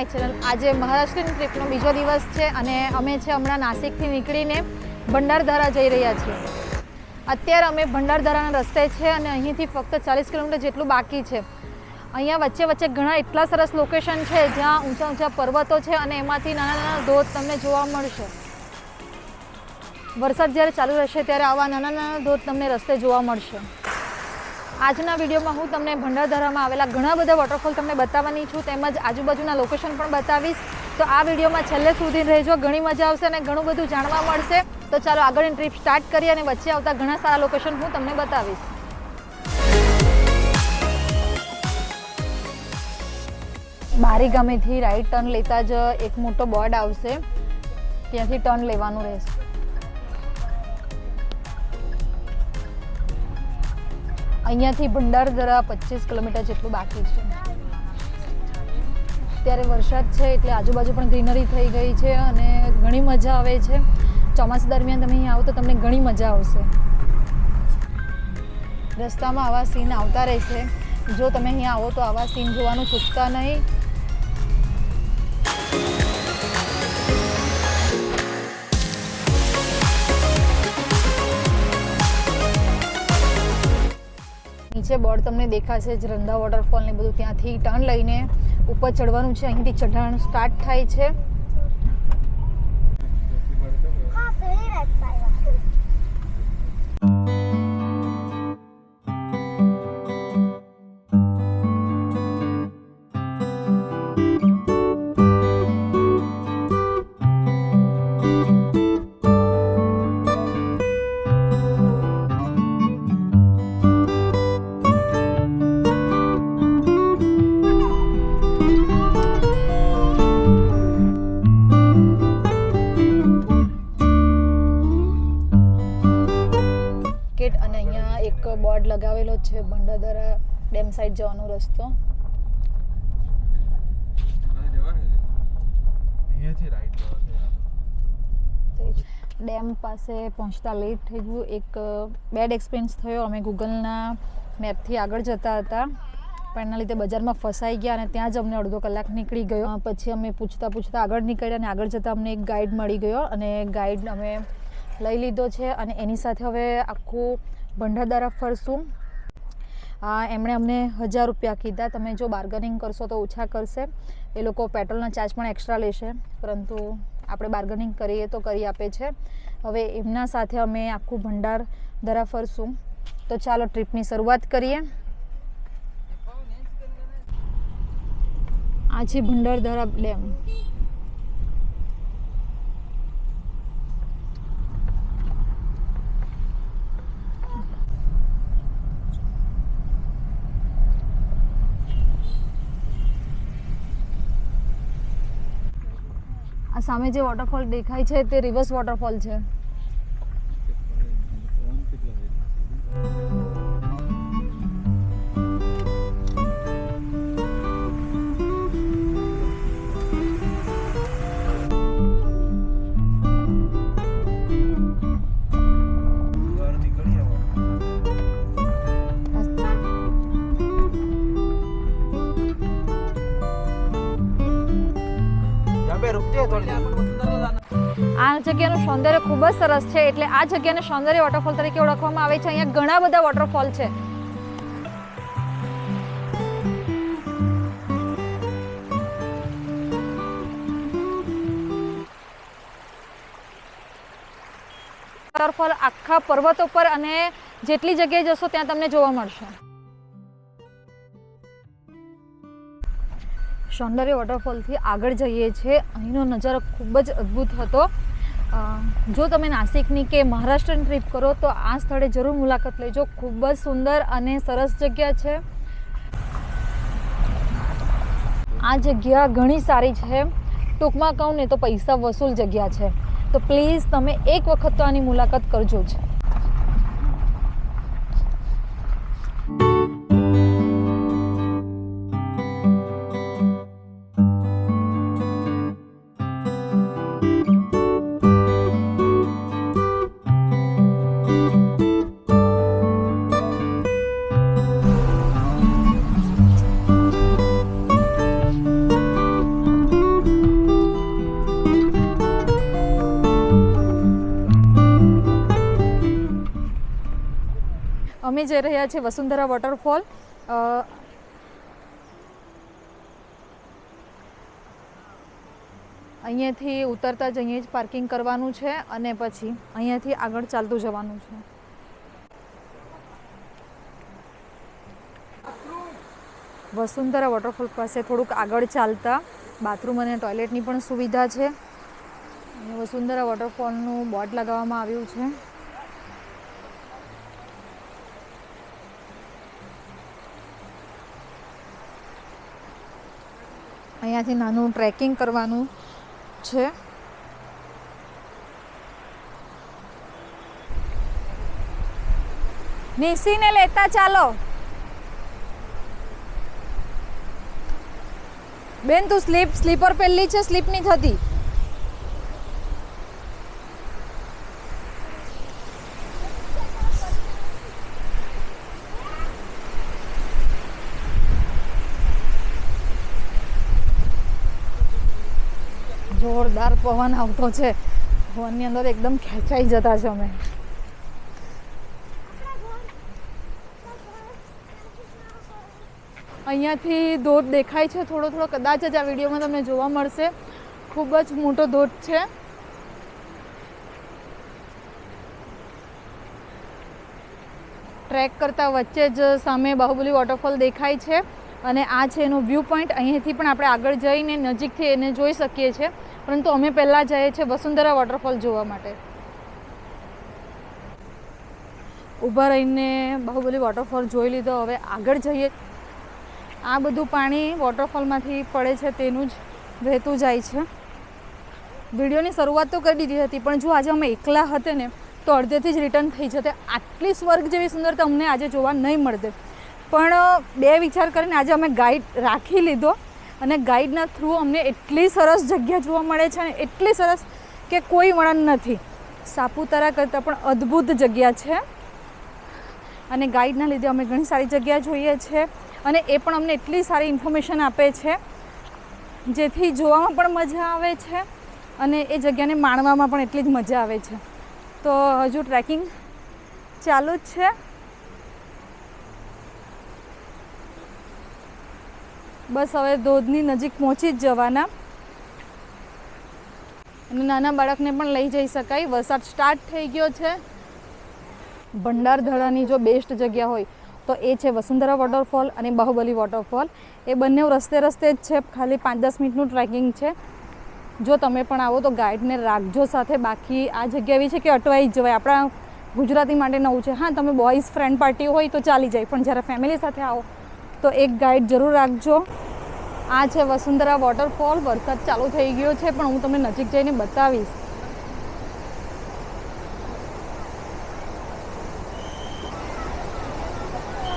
My channel. આજે મહારાષ્ટ્રની ટ્રીપનો બીજો દિવસ છે અને અમે છે હમણાં નાસિકથી નીકળીને ભંડારધારા જઈ રહ્યા છીએ. અત્યારે અમે ભંડારધારાના રસ્તે છે અને અહીંથી ફક્ત 40 કિલોમીટર જેટલું બાકી છે. અહીંયા વચ્ચે વચ્ચે ઘણા એટલા સરસ લોકેશન છે જ્યાં ઊંચા ઊંચા પર્વતો છે અને એમાંથી નાના નાના ધોધ તમને જોવા મળશે. વરસાદ જ્યારે ચાલુ રહેશે ત્યારે આવા નાના નાના ધોધ તમને રસ્તે જોવા મળશે. આજના વિડીયોમાં હું તમને ભંડારધારામાં આવેલા ઘણા બધા વોટરફોલ તમને બતાવવાની છું, તેમજ આજુબાજુના લોકેશન પણ બતાવીશ. તો આ વિડીયોમાં છેલ્લે સુધી રહેજો, ઘણી મજા આવશે અને ઘણું બધું જાણવા મળશે. તો ચાલો આગળની ટ્રીપ સ્ટાર્ટ કરીએ અને વચ્ચે આવતા ઘણા સારા લોકેશન હું તમને બતાવીશ. બારી ગામેથી રાઈટ ટર્ન લેતા જ એક મોટો બોર્ડ આવશે, ત્યાંથી ટર્ન લેવાનું રહેશે. અહીંયાથી ભંડારધારા 25 કિલોમીટર જેટલું બાકી છે. અત્યારે વરસાદ છે એટલે આજુબાજુ પણ ગ્રીનરી થઈ ગઈ છે અને ઘણી મજા આવે છે. ચોમાસા દરમિયાન તમે અહીં આવો તો તમને ઘણી મજા આવશે. રસ્તામાં આવા સીન આવતા રહેશે. જો તમે અહીંયા આવો તો આવા સીન જોવાનું ચૂકતા નહીં. નીચે બોર્ડ તમને દેખાશે જ રંધા વોટરફોલ ને બધું, ત્યાંથી ટર્ન લઈને ઉપર ચડવાનું છે. અહીંથી ચઢાણ સ્ટાર્ટ થાય છે. અને અહીંયા એક બોર્ડ લગાવેલો છે ભંડારધારા ડેમ સાઈડ જવાનો રસ્તો. ડેમ પાસે પહોંચતા લેટ થઈ ગયું. એક બેડ એક્સપિરિયન્સ થયો. અમે ગૂગલના મેપથી આગળ જતા હતા પણ એના લીધે બજારમાં ફસાઈ ગયા અને ત્યાં જ અમને અડધો કલાક નીકળી ગયો. પછી અમે પૂછતા આગળ નીકળ્યા અને આગળ જતાં અમને એક ગાઈડ મળી ગયો અને ગાઈડ અમે લઈ લીધો છે અને એની સાથે હવે આખું ભંડારધારા ફરશું. એમણે અમને 1000 રૂપિયા કીધા. તમે જો બાર્ગેનિંગ કરશો તો ઓછા કરશે. એ લોકો પેટ્રોલના ચાર્જ પણ એક્સ્ટ્રા લેશે, પરંતુ આપણે બાર્ગેનિંગ કરીએ તો કરી આપે છે. હવે એમના સાથે અમે આખું ભંડારધારા ફરશું. તો ચાલો ટ્રીપની શરૂઆત કરીએ. આ છે ભંડારધારા ડેમ. આ સામે જે વોટરફોલ દેખાય છે તે રિવર્સ વોટરફોલ છે. આ જગ્યાનું સૌંદર્ય ખૂબ જ સરસ છે એટલે આ જગ્યાને સૌંદર્ય વોટરફોલ તરીકે ઓળખવામાં આવે છે. અહીંયા ઘણા બધા વોટરફોલ છે. વોટરફોલ આખા પર્વતો પર અને જેટલી જગ્યાએ જશો ત્યાં તમને જોવા મળશે. સૌંદર્ય વોટરફોલથી આગળ જઈએ છીએ. અહીંનો નજારો ખૂબ જ અદ્ભુત હતો. જો તમે નાસિકની કે મહારાષ્ટ્રની ટ્રીપ કરો તો આ સ્થળે જરૂર મુલાકાત લેજો. ખૂબ જ સુંદર અને સરસ જગ્યા છે. આ જગ્યા ઘણી સારી છે. ટૂંકમાં કહું ને તો પૈસા વસૂલ જગ્યા છે. તો પ્લીઝ તમે એક વખત તો આની મુલાકાત કરજો જ. અમે જઈ રહ્યા છીએ વસુંધરા વોટરફોલ. અહીંયાથી ઉતરતા જ અહીંયા જ પાર્કિંગ કરવાનું છે અને પછી અહીંયાથી આગળ ચાલતું જવાનું છે. વસુંધરા વોટરફોલ પાસે થોડુંક આગળ ચાલતા બાથરૂમ અને ટોયલેટની પણ સુવિધા છે. વસુંધરા વોટરફોલનું બોર્ડ લગાવવામાં આવ્યું છે. અહીંયાથી નાનું ટ્રેકિંગ કરવાનું છે. નિશીને લેતા ચાલો. બેન તું સ્લીપર પહેલી છે, સ્લીપ નહીં થતી. જોરદાર પવન આવતો છે. પવનની અંદર એકદમ ખેંચાઈ જતા છે અમે. અહીંયાથી ધોધ દેખાય છે થોડો થોડો, કદાચ જ આ વિડીયોમાં તમને જોવા મળશે. ખૂબ જ મોટો ધોધ છે. ટ્રેક કરતાં વચ્ચે જ સામે બાહુબલી વોટરફોલ દેખાય છે અને આ છે એનો વ્યૂ પોઈન્ટ. અહીંયાથી પણ આપણે આગળ જઈને નજીકથી એને જોઈ શકીએ છીએ, પરંતુ અમે પહેલાં જઈએ છીએ વસુંધરા વોટરફોલ જોવા માટે. ઊભા રહીને બાહુબલી વોટરફોલ જોઈ લીધો. હવે આગળ જઈએ. આ બધું પાણી વોટરફોલમાંથી પડે છે, તેનું જ વહેતું જાય છે. વિડીયોની શરૂઆત તો કરી દીધી હતી, પણ જો આજે અમે એકલા હતે ને તો અડધેથી જ રિટર્ન થઈ જતે. આટલી સ્વર્ગ જેવી સુંદરતા અમને આજે જોવા નહીં મળતે. પણ બે વિચાર કરીને આજે અમે ગાઈડ રાખી લીધો અને ગાઈડના થ્રુ અમને એટલી સરસ જગ્યા જોવા મળે છે ને એટલી સરસ કે કોઈ વર્ણન નથી. સાપુતારા કરતાં પણ અદ્ભુત જગ્યા છે અને ગાઈડના લીધે અમે ઘણી સારી જગ્યા જોઈએ છીએ અને એ પણ અમને એટલી સારી ઇન્ફોર્મેશન આપે છે જેથી જોવામાં પણ મજા આવે છે અને એ જગ્યાને માણવામાં પણ એટલી જ મજા આવે છે. તો હજુ ટ્રેકિંગ ચાલુ જ છે. બસ હવે ધોધની નજીક પહોંચી જ જવાના અને નાના બાળકને પણ લઈ જઈ શકાય. વરસાદ સ્ટાર્ટ થઈ ગયો છે. ભંડારદરાની જો બેસ્ટ જગ્યા હોય તો એ છે વસુંધરા વોટરફોલ અને બાહુબલી વોટરફોલ. એ બંને રસ્તે રસ્તે જ છે. ખાલી 5-10 મિનિટનું ટ્રેકિંગ છે. જો તમે પણ આવો તો ગાઈડને રાખજો સાથે. બાકી આ જગ્યા એવી છે કે અટવાઈ જ જવાય. આપણા ગુજરાતી માટે નવું છે. હા, તમે બોયઝ ફ્રેન્ડ પાર્ટી હોય તો ચાલી જાય, પણ જ્યારે ફેમિલી સાથે આવો તો એક ગાઈડ જરૂર રાખજો. આ છે વસુંધરા વોટરફોલ. વરસાદ ચાલુ થઈ ગયો છે પણ હું તમને નજીક જઈને બતાવીશ.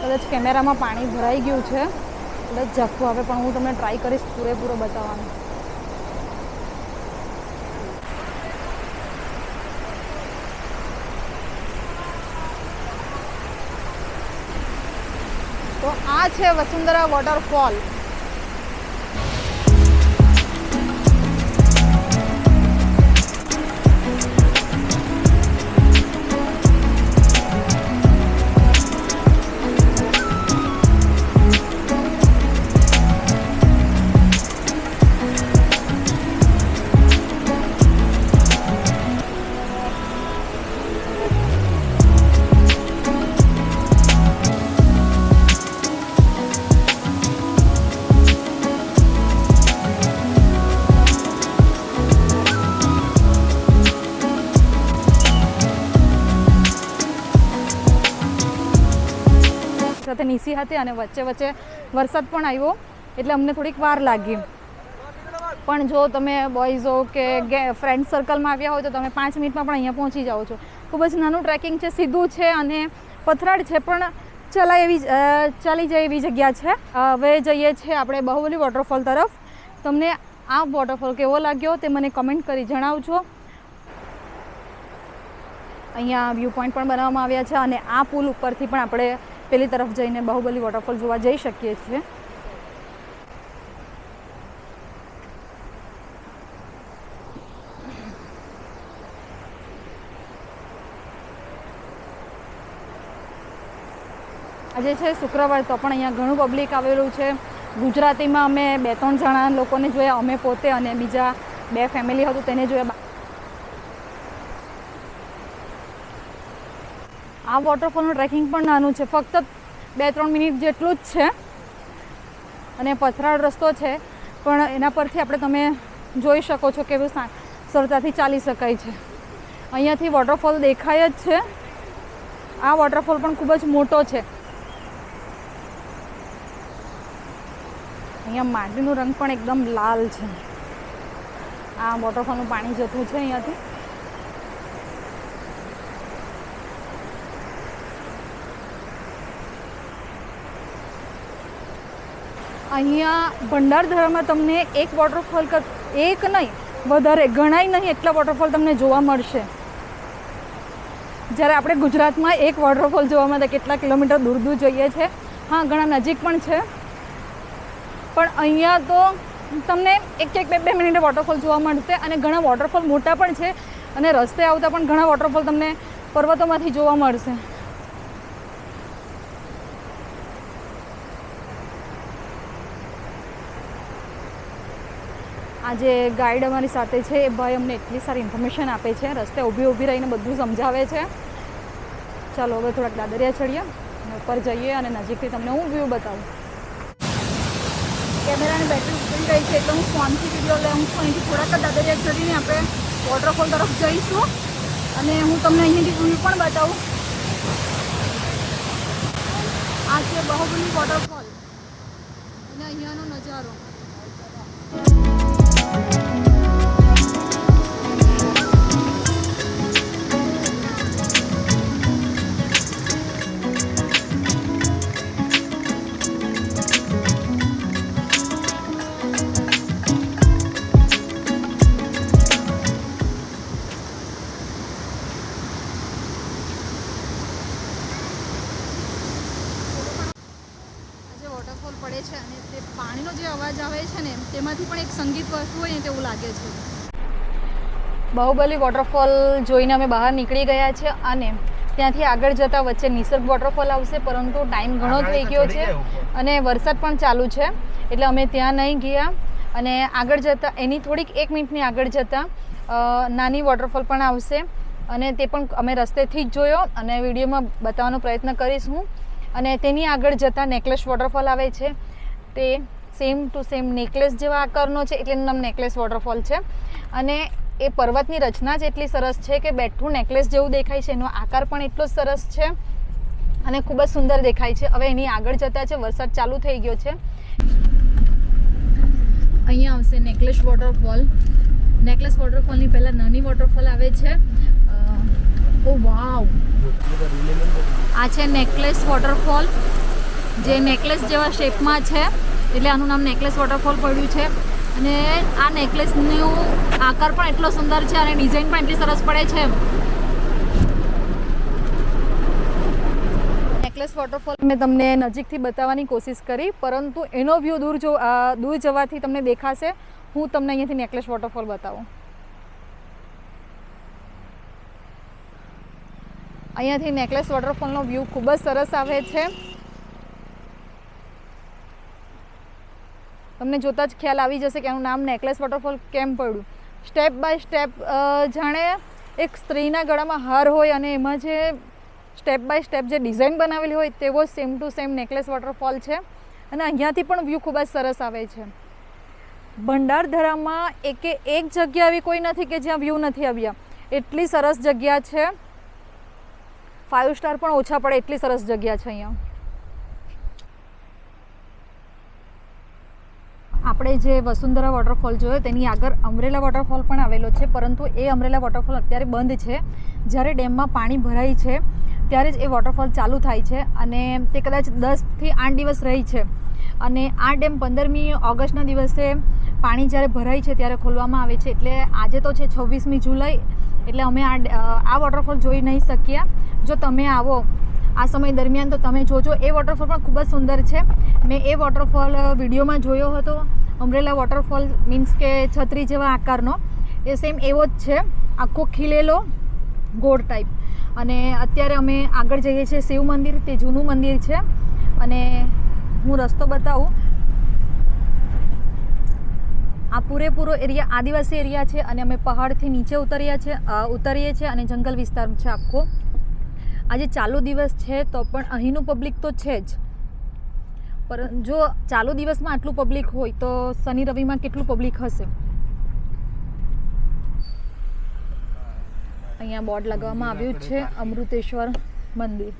કદાચ કેમેરામાં પાણી ભરાઈ ગયું છે એટલે ઝાંખું આવે, પણ હું તમને ટ્રાય કરીશ પૂરેપૂરો બતાવવાનો. તો આ છે વસુંધરા વોટરફોલ. સાથે નીસી હતી અને વચ્ચે વચ્ચે વરસાદ પણ આવ્યો એટલે અમને થોડીક વાર લાગી. પણ જો તમે બોયઝ હો કે ફ્રેન્ડ સર્કલમાં આવ્યા હોય તો તમે 5 મિનિટમાં પણ અહીંયા પહોંચી જાઓ છો. ખૂબ જ નાનું ટ્રેકિંગ છે, સીધું છે અને પથરાળ છે પણ ચાલી જાય એવી જગ્યા છે. હવે જઈએ છીએ આપણે બાહુબલી વોટરફોલ તરફ. તમને આ વોટરફોલ કેવો લાગ્યો તે મને કમેન્ટ કરી જણાવજો. અહીંયા વ્યૂ પોઈન્ટ પણ બનાવવામાં આવ્યા છે અને આ પુલ ઉપરથી પણ આપણે પેલી તરફ જઈને બાહુબલી વોટરફોલ જોવા જઈ શકીએ છીએ. આજે છે શુક્રવાર, તો પણ અહીંયા ઘણું પબ્લિક આવેલું છે. ગુજરાતીમાં અમે 2-3 જણા લોકોને જોયા, અમે પોતે અને બીજા 2 ફેમિલી હતું તેને જોયા. આ વોટરફોલનું ટ્રેકિંગ પણ નાનું છે, ફક્ત 2-3 મિનિટ જેટલું જ છે અને પથરાળ રસ્તો છે, પણ એના પરથી તમે જોઈ શકો છો કે સરળતાથી ચાલી શકાય છે. અહીંયાથી વોટરફોલ દેખાય જ છે. આ વોટરફોલ પણ ખૂબ જ મોટો છે. અહીંયા માટીનો રંગ પણ એકદમ લાલ છે. આ વોટરફોલનું પાણી જતું છે અહીંયાથી. અહીંયા ભંડારદરામાં તમને એક વોટરફોલ એક નહીં વધારે ઘણાય નહીં એટલા વોટરફોલ તમને જોવા મળશે. જ્યારે આપણે ગુજરાતમાં એક વોટરફોલ જોવા માટે કેટલા કિલોમીટર દૂર દૂર જઈએ છીએ. હા, ઘણા નજીક પણ છે, પણ અહીંયા તો તમને 1-2 મિનિટે વોટરફોલ જોવા મળશે અને ઘણા વોટરફોલ મોટા પણ છે અને રસ્તે આવતા પણ ઘણા વોટરફોલ તમને પર્વતોમાંથી જોવા મળશે. આ જે ગાઈડ અમારી સાથે છે એ ભાઈ અમને એટલી સારી ઇન્ફોર્મેશન આપે છે, રસ્તે ઊભી રહીને બધું સમજાવે છે. ચાલો હવે થોડાક દાદરિયા ચડીએ અને ઉપર જઈએ અને નજીકથી તમને હું વ્યૂ બતાવું. કેમેરાની બેટરી ઉતરી ગઈ છે એટલે હું ફોનથી વિડીયો લઉં છું. અહીંથી થોડાક દાદરિયા ચડીને આપણે વોટરફોલ તરફ જઈશું અને હું તમને અહીંયાથી વ્યૂ પણ બતાવું. આ છે બાહુબલી વોટરફોલ અને અહીંયાનો નજારો. વોટરફોલ પડે છે અને તે પાણીનો જે અવાજ આવે છે ને તેમાંથી પણ એક સંગીત વસ્તુ હોય ને તેવું લાગે છે. બાહુબલી વોટરફોલ જોઈને અમે બહાર નીકળી ગયા છે અને ત્યાંથી આગળ જતાં વચ્ચે નિસર્ગ વોટરફોલ આવશે, પરંતુ ટાઈમ ઘણો થઈ ગયો છે અને વરસાદ પણ ચાલુ છે એટલે અમે ત્યાં નહીં ગયા. અને આગળ જતાં એની થોડીક 1 મિનિટની આગળ જતાં નાની વોટરફોલ પણ આવશે અને તે પણ અમે રસ્તેથી જ જોયો અને વિડીયોમાં બતાવવાનો પ્રયત્ન કરીશ હું. અને તેની આગળ જતાં નેકલેસ વોટરફોલ આવે છે. તે સેમ ટુ સેમ નેકલેસ જેવા આકારનો છે એટલે એનું નામ નેકલેસ વોટરફોલ છે. અને એ પર્વતની રચના જ એટલી સરસ છે કે બેઠું નેકલેસ જેવું દેખાય છે. એનો આકાર પણ એટલો જ સરસ છે અને ખૂબ જ સુંદર દેખાય છે. હવે એની આગળ જતાં છે વરસાદ ચાલુ થઈ ગયો છે. અહીંયા આવશે નેકલેસ વોટરફોલ. નેકલેસ વોટરફોલની પહેલાં નાની વોટરફોલ આવે છે. ઓ વાવ, આ છે નેકલેસ વોટરફોલ જે નેકલેસ જેવા શેપમાં છે એટલે આનું નામ નેકલેસ વોટરફોલ પડ્યું છે. અને આ નેકલેસનો આકાર પણ એટલો સુંદર છે અને ડિઝાઇન પણ એટલી સરસ પડે છે. નેકલેસ વોટરફોલ મેં તમને નજીકથી બતાવવાની કોશિશ કરી, પરંતુ એનો વ્યૂ દૂર જવાથી તમને દેખાશે. હું તમને અહીંયાથી નેકલેસ વોટરફોલ બતાવું. અહીંયાથી નેકલેસ વોટરફોલનો વ્યૂ ખૂબ જ સરસ આવે છે. તમને જોતાં જ ખ્યાલ આવી જશે કે આનું નામ નેકલેસ વોટરફોલ કેમ પડ્યું. સ્ટેપ બાય સ્ટેપ જાણે એક સ્ત્રીના ગળામાં હાર હોય અને એમાં જે સ્ટેપ બાય સ્ટેપ જે ડિઝાઇન બનાવેલી હોય તેવો same to same necklace waterfall છે. અને અહીંયાથી પણ વ્યૂ ખૂબ જ સરસ આવે છે. ભંડારદરામાં એક જગ્યા એવી કોઈ નથી કે જ્યાં વ્યૂ નથી આવ્યા. એટલી સરસ જગ્યા છે, 5 સ્ટાર પણ ઓછા પડે એટલી સરસ જગ્યા છે અહીંયા. આપણે જે વસુંધરા વોટરફોલ જોયો તેની આગળ અમરેલા વોટરફોલ પણ આવેલો છે, પરંતુ એ અમરેલા વોટરફોલ અત્યારે બંધ છે. જ્યારે ડેમમાં પાણી ભરાય છે ત્યારે જ એ વોટરફોલ ચાલુ થાય છે અને તે કદાચ 10 થી 8 દિવસ રહી છે. અને આ ડેમ 15મી ઓગસ્ટના દિવસે પાણી જ્યારે ભરાય છે ત્યારે ખોલવામાં આવે છે. એટલે આજે તો છે 26મી જુલાઈ, એટલે અમે આ વોટરફોલ જોઈ નહીં શક્યા. જો તમે આવો આ સમય દરમિયાન તો તમે જોજો. એ વોટરફોલ પણ ખૂબ જ સુંદર છે. મેં એ વોટરફોલ વિડીયોમાં જોયો હતો. અમરેલા વોટરફોલ મીન્સ કે છત્રી જેવા આકારનો, એ સેમ એવો જ છે, આખો ખીલેલો ગોળ ટાઈપ. અને અત્યારે અમે આગળ જઈએ છીએ શિવ મંદિર, તે જૂનું મંદિર છે અને હું રસ્તો બતાવું. આ પૂરેપૂરો એરિયા આદિવાસી એરિયા છે અને અમે પહાડથી નીચે ઉતરીએ છીએ અને જંગલ વિસ્તાર છે આખો. આજે ચાલુ દિવસ છે તો પણ અહીંનું પબ્લિક તો છે જ, પણ જો ચાલુ દિવસમાં આટલું પબ્લિક હોય તો શનિ રવિમાં કેટલું પબ્લિક હશે. અહીંયા બોર્ડ લગાવવામાં આવ્યું છે અમૃતેશ્વર મંદિર.